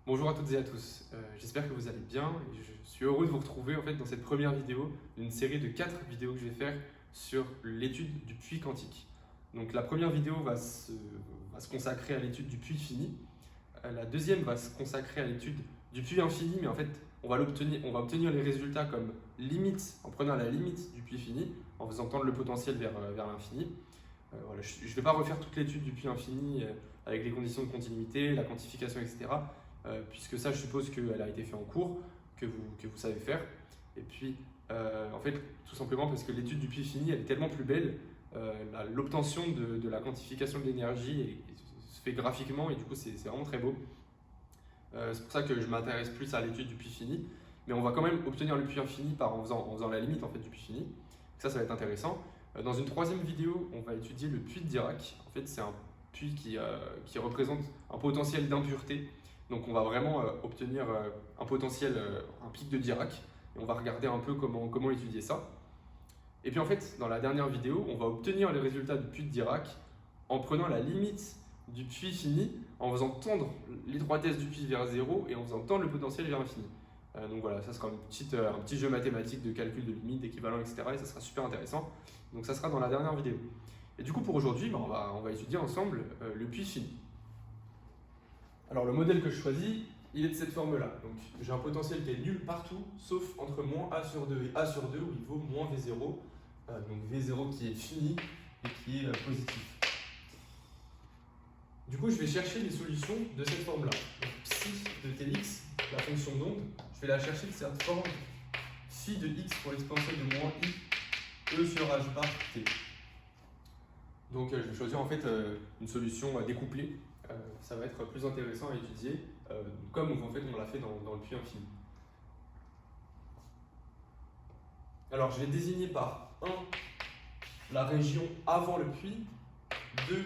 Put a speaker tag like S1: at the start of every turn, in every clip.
S1: Bonjour à toutes et à tous, j'espère que vous allez bien et je suis heureux de vous retrouver en fait dans cette première vidéo d'une série de 4 vidéos que je vais faire sur l'étude du puits quantique. Donc la première vidéo va se consacrer à l'étude du puits fini, la deuxième va se consacrer à l'étude du puits infini, mais en fait on va obtenir les résultats comme limite, en prenant la limite du puits fini, en faisant tendre le potentiel vers l'infini. Voilà, je ne vais pas refaire toute l'étude du puits infini avec les conditions de continuité, la quantification, etc. Puisque ça, je suppose qu'elle a été faite en cours, que vous savez faire. Et puis, en fait, tout simplement parce que l'étude du puits fini, elle est tellement plus belle, l'obtention de la quantification de l'énergie se fait graphiquement et du coup, c'est vraiment très beau. C'est pour ça que je m'intéresse plus à l'étude du puits fini. Mais on va quand même obtenir le puits infini en faisant la limite en fait, du puits fini. Ça va être intéressant. Dans une troisième vidéo, on va étudier le puits de Dirac. En fait, c'est un puits qui représente un potentiel d'impureté. Donc on va vraiment obtenir un potentiel, un pic de Dirac. Et on va regarder un peu comment étudier ça. Et puis en fait, dans la dernière vidéo, on va obtenir les résultats du puits de Dirac en prenant la limite du puits fini, en faisant tendre l'étroitesse du puits vers 0 et en faisant tendre le potentiel vers l'infini. Donc voilà, ça sera un petit jeu mathématique de calcul de limite, d'équivalent, etc. Et ça sera super intéressant. Donc ça sera dans la dernière vidéo. Et du coup, pour aujourd'hui, on va étudier ensemble le puits fini. Alors le modèle que je choisis, il est de cette forme-là. Donc j'ai un potentiel qui est nul partout, sauf entre moins A sur 2 et A sur 2, où il vaut moins V0. Donc V0 qui est fini et qui est positif. Du coup, je vais chercher les solutions de cette forme-là. Donc psi de Tx, la fonction d'onde, je vais la chercher de cette forme phi de x pour l'exponentielle de moins I, E sur h bar t. Donc je vais choisir en fait une solution découplée. Ça va être plus intéressant à étudier, comme en fait on l'a fait dans le puits infini. Alors je vais désigner par 1 la région avant le puits, 2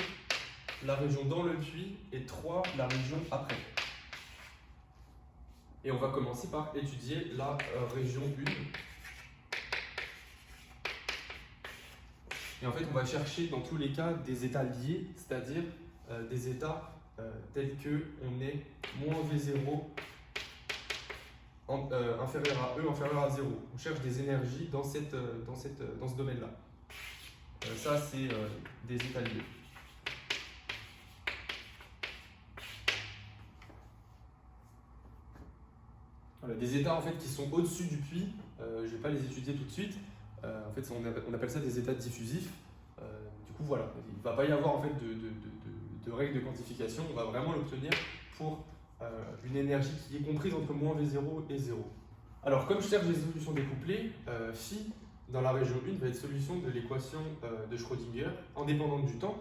S1: la région dans le puits et 3 la région après. Et on va commencer par étudier la région 1. Et en fait on va chercher dans tous les cas des états liés, c'est-à-dire des états tels que on est moins V0 inférieur à E inférieur à 0. On cherche des énergies dans ce domaine-là. Ça, c'est des états liés. Voilà, des états en fait, qui sont au-dessus du puits, je ne vais pas les étudier tout de suite. En fait, on appelle ça des états diffusifs. Du coup, voilà, il ne va pas y avoir en fait, de règles de quantification. On va vraiment l'obtenir pour une énergie qui est comprise entre moins V0 et 0. Alors, comme je cherche des solutions découplées, phi dans la région 1 va être solution de l'équation de Schrödinger indépendante du temps.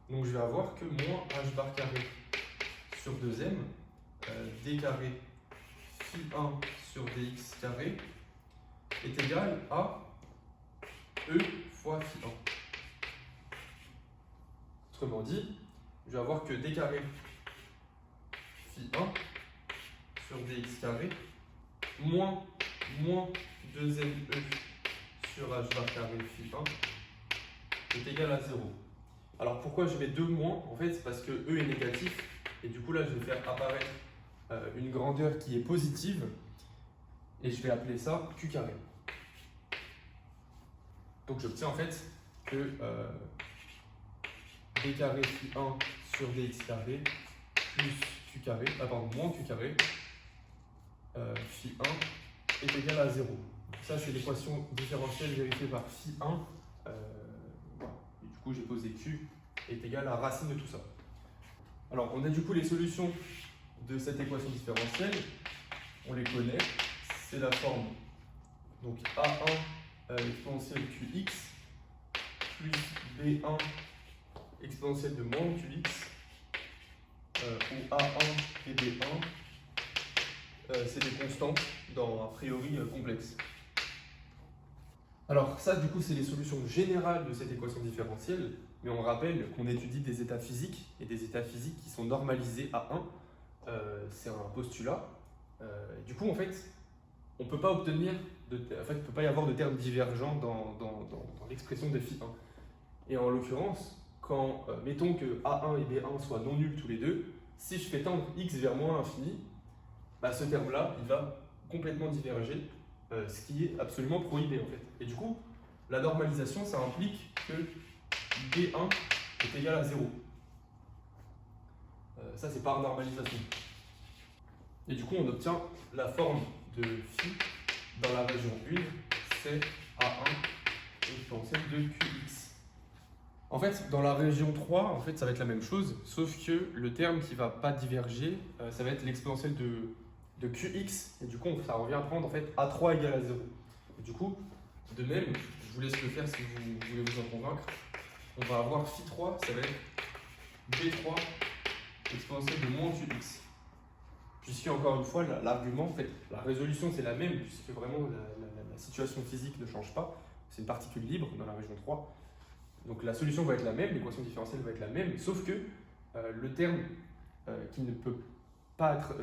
S1: Donc, je vais avoir que moins h bar carré sur 2m d carré phi 1 sur dx carré est égal à E fois phi 1. Autrement dit, je vais avoir que d carré phi 1 sur dx carré moins 2me sur h bar carré phi 1 est égal à 0. Alors pourquoi je mets 2 moins? En fait, c'est parce que E est négatif et du coup là je vais faire apparaître une grandeur qui est positive et je vais appeler ça Q carré. Donc j'obtiens en fait que d carré phi 1 sur dx carré plus Q carré, moins Q carré phi 1 est égal à 0. Ça c'est l'équation différentielle vérifiée par phi 1. Et du coup j'ai posé Q est égal à racine de tout ça. Alors on a du coup les solutions de cette équation différentielle, on les connaît, c'est la forme donc A1 exponentielle Qx plus B1 exponentielle de moins Qx où A1 et B1 c'est des constantes dans a priori complexe. Alors ça du coup c'est les solutions générales de cette équation différentielle, mais on rappelle qu'on étudie des états physiques et des états physiques qui sont normalisés à 1. C'est un postulat. Du coup, en fait, on ne peut pas obtenir, il ne peut pas y avoir de termes divergents dans l'expression de phi 1. Et en l'occurrence, mettons que A1 et B1 soient non nuls tous les deux, si je fais tendre x vers moins l'infini, bah, ce terme-là, il va complètement diverger, ce qui est absolument prohibé en fait. Et du coup, la normalisation, ça implique que B1 est égal à 0. Ça, c'est par normalisation. Et du coup, on obtient la forme de phi dans la région 1, c'est A1 exponentielle de Qx. En fait, dans la région 3, en fait, ça va être la même chose, sauf que le terme qui ne va pas diverger, ça va être l'exponentielle de Qx, et du coup, ça revient à prendre en fait A3 égale à 0. Et du coup, de même, je vous laisse le faire si vous voulez vous en convaincre, on va avoir phi3, ça va être B3 exponentielle de moins Qx. Puisque, encore une fois, l'argument, en fait, la résolution c'est la même, puisque vraiment la situation physique ne change pas, c'est une particule libre dans la région 3. Donc la solution va être la même, l'équation différentielle va être la même, sauf que le terme qui ne peut pas être,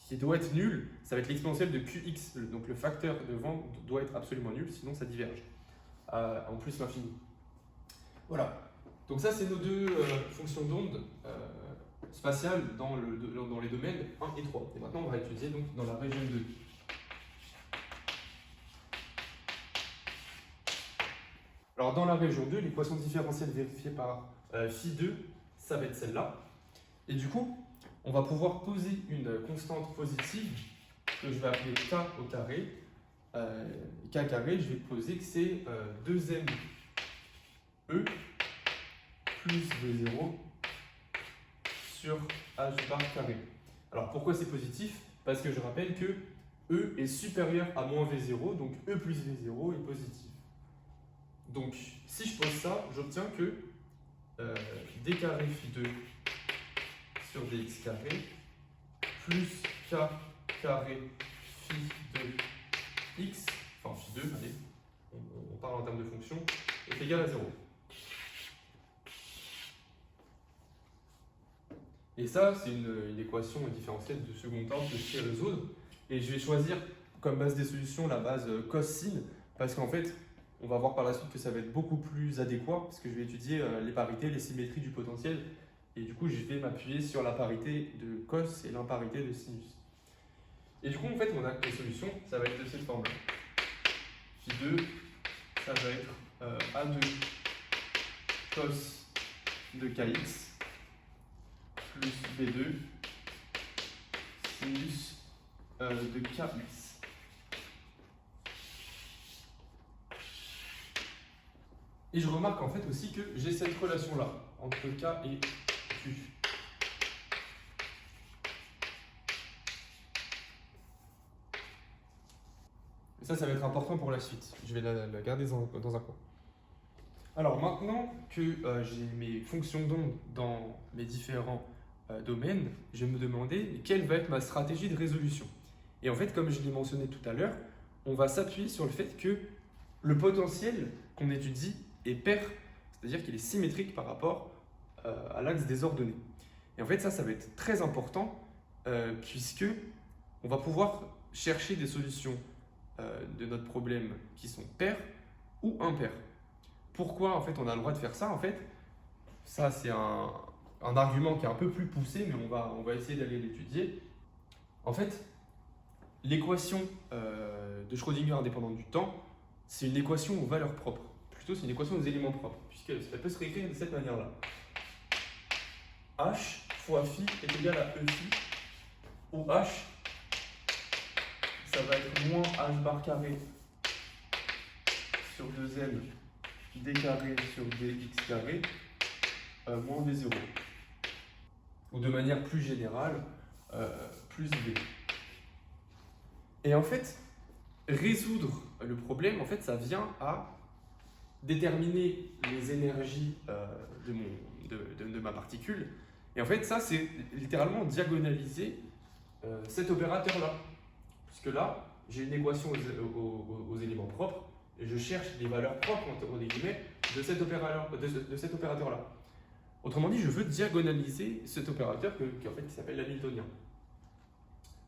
S1: qui doit être nul, ça va être l'exponentielle de Qx. Donc le facteur devant doit être absolument nul, sinon ça diverge. En plus l'infini. Voilà. Donc ça, c'est nos deux fonctions d'onde spatiales dans les domaines 1 et 3. Et maintenant, on va étudier donc, dans la région 2. Alors dans la région 2, l'équation différentielle vérifiée par phi2, ça va être celle-là. Et du coup, on va pouvoir poser une constante positive que je vais appeler k au carré. K carré, je vais poser que c'est 2m e plus v0 sur h bar carré. Alors pourquoi c'est positif? Parce que je rappelle que e est supérieur à moins v0, donc e plus v0 est positif. Donc si je pose ça, j'obtiens que d carré phi2 sur dx carré plus k carré phi de x, enfin phi2, allez, on parle en termes de fonction, est égal à 0. Et ça, c'est une équation différentielle de second ordre que je sais résoudre. Et je vais choisir comme base des solutions la base cos-sin, parce qu'en fait, on va voir par la suite que ça va être beaucoup plus adéquat, parce que je vais étudier les parités, les symétries du potentiel. Et du coup, je vais m'appuyer sur la parité de cos et l'imparité de sinus. Et du coup, en fait, on a les solutions, ça va être de cette forme-là. Phi2, ça va être A2 cos de kx plus B2 sinus de kx. Et je remarque en fait aussi que j'ai cette relation-là entre k et q. Et ça va être important pour la suite. Je vais la garder dans un coin. Alors maintenant que j'ai mes fonctions d'onde dans mes différents domaines, je vais me demander quelle va être ma stratégie de résolution. Et en fait, comme je l'ai mentionné tout à l'heure, on va s'appuyer sur le fait que le potentiel qu'on étudie est pair, c'est-à-dire qu'il est symétrique par rapport à l'axe des ordonnées. Et en fait, ça va être très important puisque on va pouvoir chercher des solutions de notre problème qui sont pairs ou impairs. Pourquoi en fait on a le droit de faire ça? En fait, ça c'est un argument qui est un peu plus poussé, mais on va essayer d'aller l'étudier. En fait, l'équation de Schrödinger indépendante du temps, c'est une équation aux valeurs propres. Plutôt, c'est une équation aux éléments propres, puisqu'elle peut se réécrire de cette manière-là. H fois phi est égal à E phi, où H, ça va être moins H bar carré sur 2m d carré sur dx carré moins v0. Ou de manière plus générale, plus v. Et en fait, résoudre le problème, en fait, ça vient à déterminer les énergies de ma particule. Et en fait, ça, c'est littéralement diagonaliser cet opérateur-là. Puisque là, j'ai une équation aux éléments propres, et je cherche les valeurs propres, entre guillemets, de cet opérateur-là. Autrement dit, je veux diagonaliser cet opérateur qui s'appelle l'hamiltonien.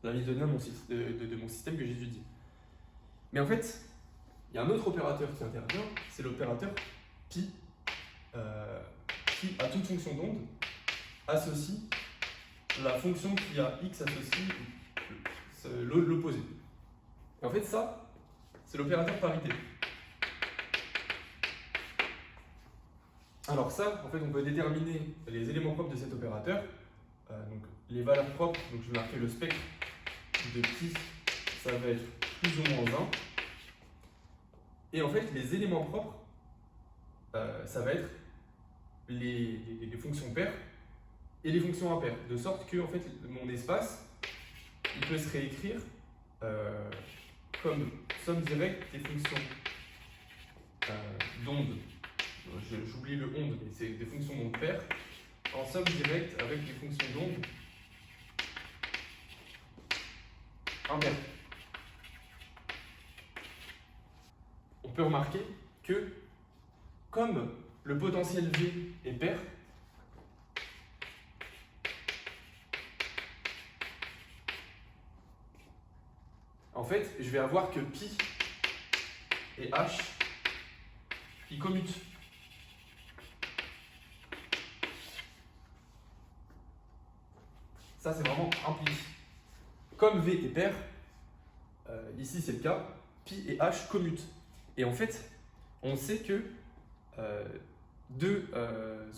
S1: L'hamiltonien de mon système que j'étudie. Mais en fait, il y a un autre opérateur qui intervient, c'est l'opérateur pi, qui, à toute fonction d'onde, associe la fonction qui a x associe l'opposé. Et en fait, ça, c'est l'opérateur parité. Alors ça, en fait, on peut déterminer les éléments propres de cet opérateur. Donc les valeurs propres, donc je vais marquer le spectre de pi, ça va être plus ou moins 1. Et en fait, les éléments propres, ça va être les fonctions paires et les fonctions impaires, de sorte que en fait, mon espace, il peut se réécrire comme somme directe des fonctions d'onde. J'oublie le onde, mais c'est des fonctions d'onde paires en somme directe avec les fonctions d'onde impaires. On peut remarquer que comme le potentiel V est pair, en fait, je vais avoir que pi et h, ils commutent. Ça, c'est vraiment implicite. Comme V est pair, ici c'est le cas, pi et h commutent. Et en fait, on sait que deux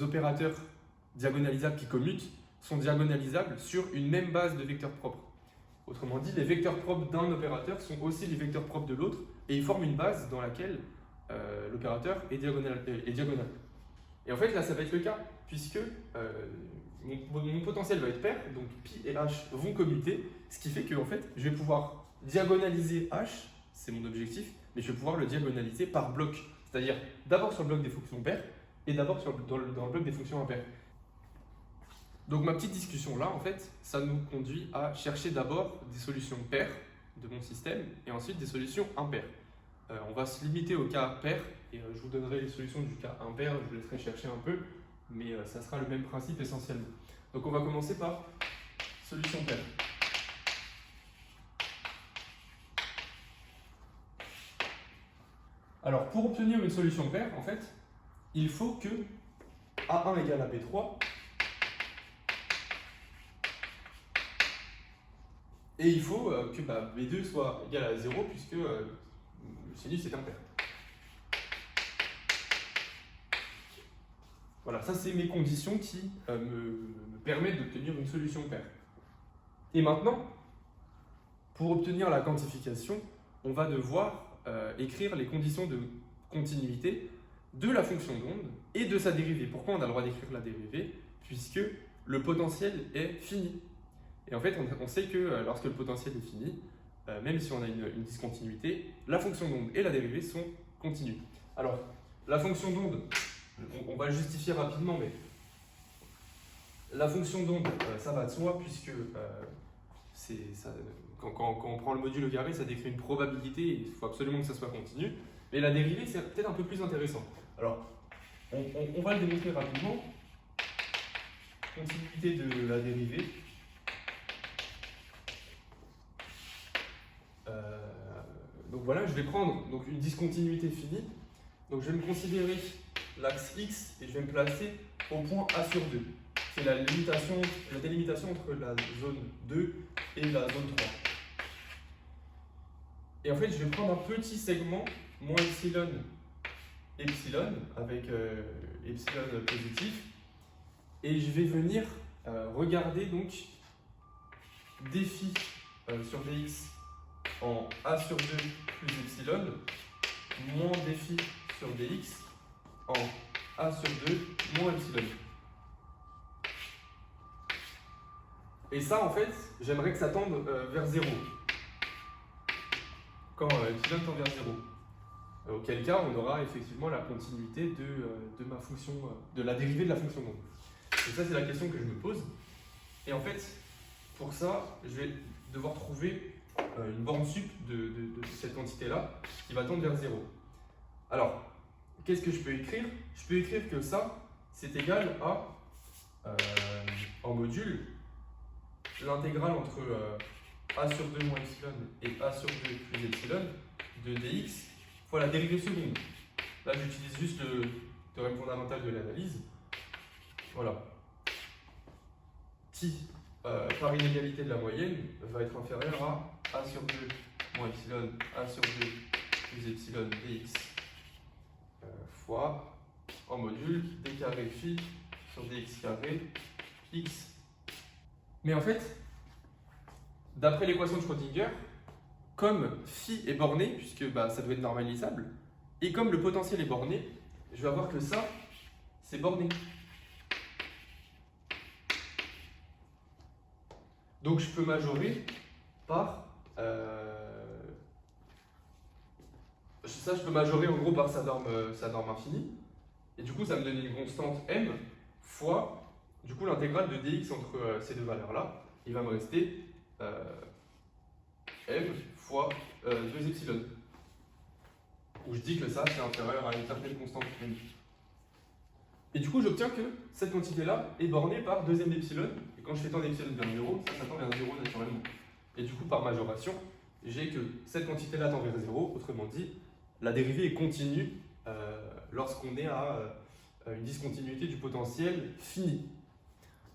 S1: opérateurs diagonalisables qui commutent sont diagonalisables sur une même base de vecteurs propres. Autrement dit, les vecteurs propres d'un opérateur sont aussi les vecteurs propres de l'autre et ils forment une base dans laquelle l'opérateur est diagonal. Et en fait, là, ça va être le cas, puisque mon potentiel va être pair, donc pi et h vont commuter, ce qui fait que en fait, je vais pouvoir diagonaliser h, c'est mon objectif, mais je vais pouvoir le diagonaliser par bloc. C'est-à-dire d'abord sur le bloc des fonctions paires et d'abord dans le bloc des fonctions impaires. Donc ma petite discussion là, en fait, ça nous conduit à chercher d'abord des solutions paires de mon système et ensuite des solutions impaires. On va se limiter au cas pair et je vous donnerai les solutions du cas impair, je vous laisserai chercher un peu, mais ça sera le même principe essentiellement. Donc on va commencer par solution paire. Alors pour obtenir une solution paire, en fait, il faut que A1 égale à B3 et il faut que B2 soit égal à 0 puisque le sinus est impair. Voilà, ça c'est mes conditions qui me permettent d'obtenir une solution paire. Et maintenant, pour obtenir la quantification, on va devoir écrire les conditions de continuité de la fonction d'onde et de sa dérivée. Pourquoi on a le droit d'écrire la dérivée? Puisque le potentiel est fini. Et en fait, on sait que lorsque le potentiel est fini, même si on a une discontinuité, la fonction d'onde et la dérivée sont continues. Alors, la fonction d'onde, on va le justifier rapidement, mais la fonction d'onde, ça va de soi, puisque quand on prend le module au carré, ça décrit une probabilité, et il faut absolument que ça soit continu. Mais la dérivée, c'est peut-être un peu plus intéressant. Alors, on va le démontrer rapidement. Continuité de la dérivée. Donc voilà, je vais prendre une discontinuité finie. Donc je vais me considérer l'axe X et je vais me placer au point A sur 2. C'est la délimitation entre la zone 2 et la zone 3. Et en fait, je vais prendre un petit segment, moins epsilon, epsilon, avec epsilon positif. Et je vais venir regarder donc défi sur dx en A sur 2 plus epsilon, moins défi sur dx en A sur 2 moins epsilon. Et ça, en fait, j'aimerais que ça tende vers 0. Quand epsilon tend vers 0. Auquel cas, on aura effectivement la continuité de ma fonction, de la dérivée de la fonction d'onde. Et ça, c'est la question que je me pose. Et en fait, pour ça, je vais devoir trouver une borne sup de cette quantité-là qui va tendre vers 0. Alors, qu'est-ce que je peux écrire? Je peux écrire que ça, c'est égal à, en module, l'intégrale entre A sur 2 moins epsilon et A sur 2 plus epsilon de dx fois la dérivée seconde. Là, j'utilise juste le théorème fondamental de l'analyse. Voilà. Ti par inégalité de la moyenne va être inférieur à A sur 2 moins epsilon A sur 2 plus epsilon dx fois en module d carré phi sur dx carré x. Mais en fait, d'après l'équation de Schrödinger, comme phi est borné, puisque ça doit être normalisable, et comme le potentiel est borné, je vais avoir que ça, c'est borné. Donc je peux majorer par... ça, je peux majorer en gros par sa norme infinie. Et du coup, ça me donne une constante m fois du coup l'intégrale de dx entre ces deux valeurs-là. Il va me rester m fois 2 epsilon. Où je dis que ça, c'est inférieur à une certaine constante m. Et du coup, j'obtiens que cette quantité-là est bornée par 2m d'epsilon. Et quand je fais tendre epsilon vers 0, ça tend vers 0 naturellement. Et du coup, par majoration, j'ai que cette quantité-là tend vers 0. Autrement dit, la dérivée est continue lorsqu'on est à une discontinuité du potentiel fini.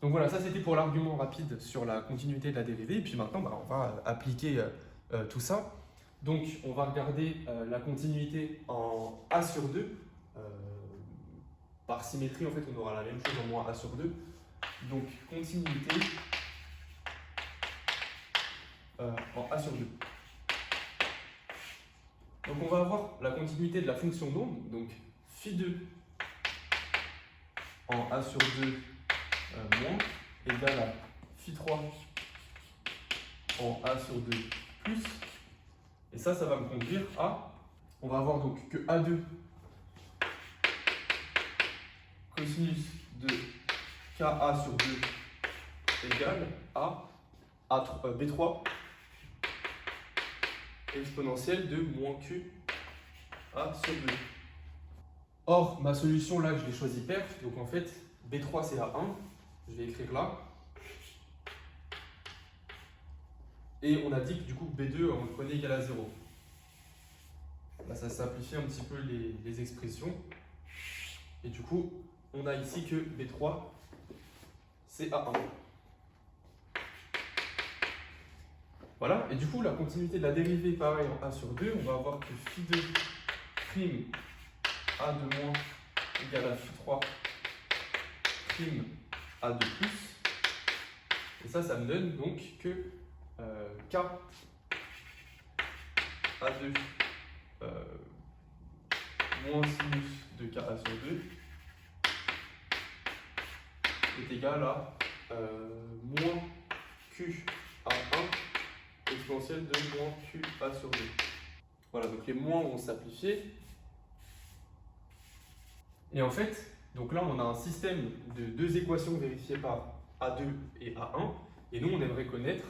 S1: Donc voilà, ça c'était pour l'argument rapide sur la continuité de la dérivée. Et puis maintenant, on va appliquer tout ça. Donc on va regarder la continuité en A sur 2. Par symétrie, en fait, on aura la même chose en moins A sur 2. Donc continuité en A sur 2. Donc on va avoir la continuité de la fonction d'onde, donc phi2 en A sur 2 moins égale à phi3 en A sur 2 plus. Et ça va me conduire à, on va avoir donc que A2 cosinus de KA sur 2 égale à B3 exponentielle de moins Q A sur 2. Or, ma solution là, je l'ai choisi perf, donc en fait, B3 c'est A1, je vais écrire là. Et on a dit que du coup B2 on le prenait égal à 0. Là, ça simplifie un petit peu les expressions. Et du coup, on a ici que B3 c'est A1. Voilà, et du coup, la continuité de la dérivée, pareil, en A sur 2, on va avoir que phi2 prime A2 moins égale à phi3 prime A2 plus. Et ça me donne donc que K A2 moins sinus de KA sur 2 est égal à moins Q A1 exponentielle de moins Q A sur 2. Voilà, donc les moins vont s'amplifier. Et en fait, donc là on a un système de deux équations vérifiées par A2 et A1. Et nous on aimerait connaître,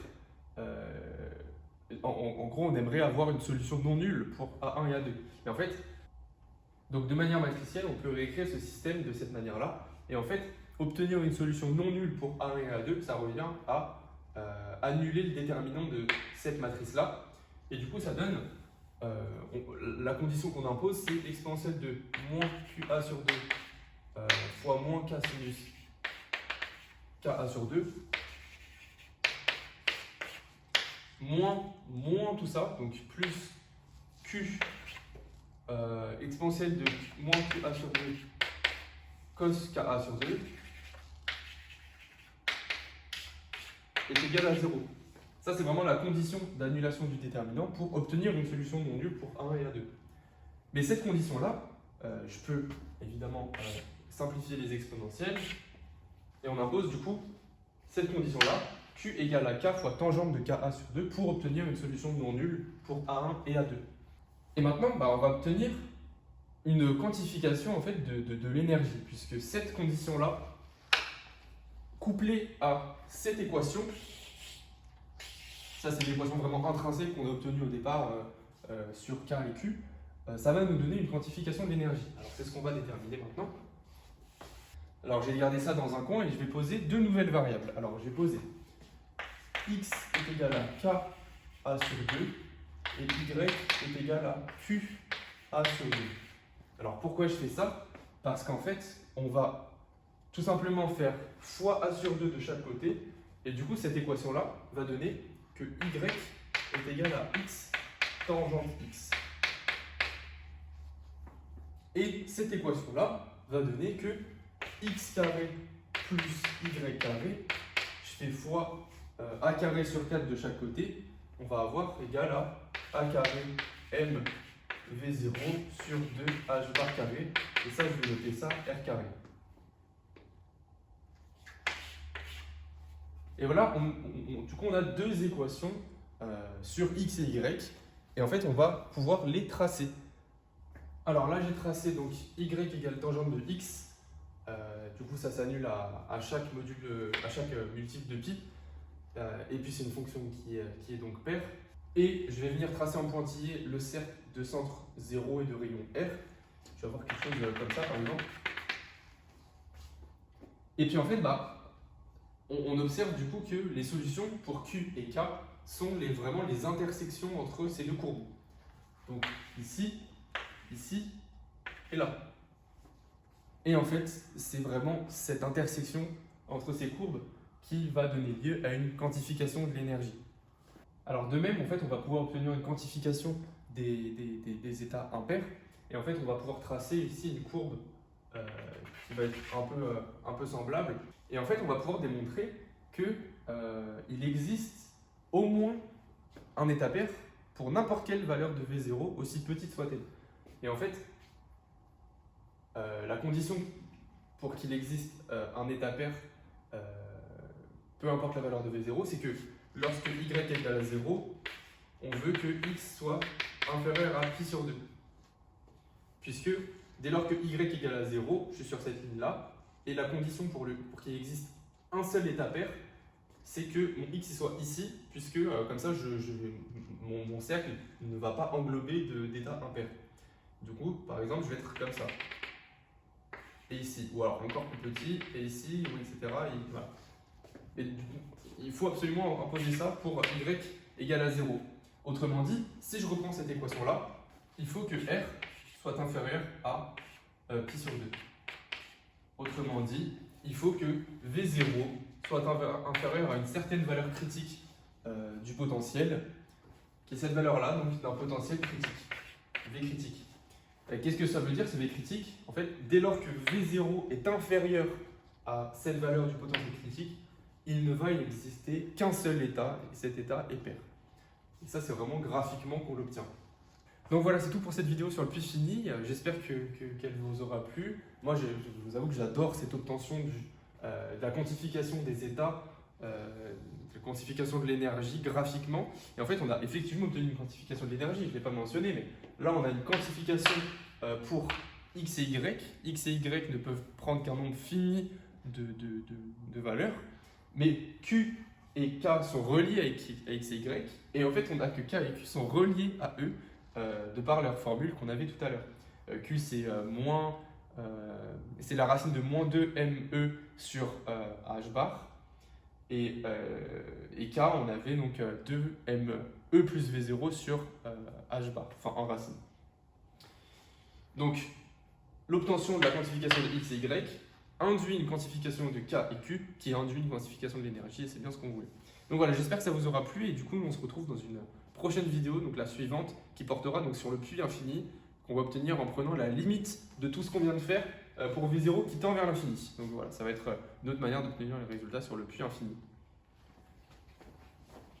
S1: en gros on aimerait avoir une solution non nulle pour A1 et A2. Et en fait, donc de manière matricielle, on peut réécrire ce système de cette manière-là. Et en fait, obtenir une solution non nulle pour A1 et A2, ça revient à annuler le déterminant de cette matrice-là. Et du coup, ça donne, la condition qu'on impose, c'est l'exponentielle de moins QA sur 2 fois moins K sinus KA sur 2, moins tout ça, donc plus Q exponentielle de moins QA sur 2 cos KA sur 2 est égal à 0. Ça, c'est vraiment la condition d'annulation du déterminant pour obtenir une solution non nulle pour A1 et A2. Mais cette condition-là, je peux évidemment simplifier les exponentielles et on impose du coup cette condition-là, Q égale à K fois tangente de KA sur 2 pour obtenir une solution non nulle pour A1 et A2. Et maintenant, on va obtenir une quantification en fait, de l'énergie, puisque cette condition-là, couplée à cette équation, ça c'est l'équation vraiment intrinsèque qu'on a obtenue au départ sur K et Q, ça va nous donner une quantification d'énergie. Alors c'est ce qu'on va déterminer maintenant. Alors j'ai gardé ça dans un coin et je vais poser deux nouvelles variables. Alors je vais poser x est égal à K A sur 2 et y est égal à Q A sur 2. Alors pourquoi je fais ça? Parce qu'en fait, on va tout simplement faire fois A sur 2 de chaque côté Et du coup, cette équation-là va donner que y est égal à x tangente x. Et cette équation-là va donner que x carré plus y carré, je fais fois a carré sur 4 de chaque côté, on va avoir égal à a carré m v0 sur 2 h bar carré. Et ça, je vais noter ça r carré. Et voilà, du coup, on a deux équations sur x et y. Et en fait, on va pouvoir les tracer. Alors là, j'ai tracé donc y égale tangente de x. Du coup, ça s'annule à chaque module, à chaque multiple de pi. Et puis, c'est une fonction qui est donc paire. Et je vais venir tracer en pointillé le cercle de centre 0 et de rayon R. Je vais avoir quelque chose comme ça, par exemple. Et puis, en fait, on observe du coup que les solutions pour Q et K sont vraiment les intersections entre ces deux courbes. Donc, ici, ici et là. Et en fait, c'est vraiment cette intersection entre ces courbes qui va donner lieu à une quantification de l'énergie. Alors de même, en fait, on va pouvoir obtenir une quantification des états impairs. Et en fait, on va pouvoir tracer ici une courbe qui va être un peu semblable. Et en fait, on va pouvoir démontrer qu'il existe au moins un état pair pour n'importe quelle valeur de V0, aussi petite soit-elle. Et en fait, la condition pour qu'il existe un état pair, peu importe la valeur de V0, c'est que lorsque y est égal à 0, on veut que x soit inférieur à pi sur 2. Puisque dès lors que y est égal à 0, je suis sur cette ligne-là, et la condition pour qu'il existe un seul état pair, c'est que mon x soit ici, puisque comme ça, mon cercle ne va pas englober d'états impairs. Du coup, par exemple, je vais être comme ça. Et ici, ou alors encore plus petit, et ici, etc. Et voilà. Et du coup, il faut absolument imposer ça pour y égale à 0. Autrement dit, si je reprends cette équation-là, il faut que R soit inférieur à pi sur 2. Autrement dit, il faut que V0 soit inférieur à une certaine valeur critique du potentiel, qui est cette valeur-là, donc d'un potentiel critique, V critique. Qu'est-ce que ça veut dire, ce V critique? En fait, dès lors que V0 est inférieur à cette valeur du potentiel critique, il ne va y exister qu'un seul état, et cet état est pair. Et ça, c'est vraiment graphiquement qu'on l'obtient. Donc voilà, c'est tout pour cette vidéo sur le puits fini. J'espère qu'elle vous aura plu. Moi, je vous avoue que j'adore cette obtention de la quantification des états, de la quantification de l'énergie graphiquement. Et en fait, on a effectivement obtenu une quantification de l'énergie, je ne l'ai pas mentionné, mais là, on a une quantification pour x et y. X et y ne peuvent prendre qu'un nombre fini de valeurs, mais q et k sont reliés à x et y. Et en fait, on a que k et q sont reliés à eux de par leur formule qu'on avait tout à l'heure. Q, c'est c'est la racine de moins 2me sur h bar. Et K, on avait donc 2me plus V0 sur h bar, enfin en racine. Donc, l'obtention de la quantification de x et y induit une quantification de K et Q qui induit une quantification de l'énergie, et c'est bien ce qu'on voulait. Donc voilà, j'espère que ça vous aura plu, et du coup, on se retrouve dans une prochaine vidéo, donc la suivante, qui portera donc sur le puits infini, qu'on va obtenir en prenant la limite de tout ce qu'on vient de faire pour V0 qui tend vers l'infini. Donc voilà, ça va être une autre manière d'obtenir les résultats sur le puits infini.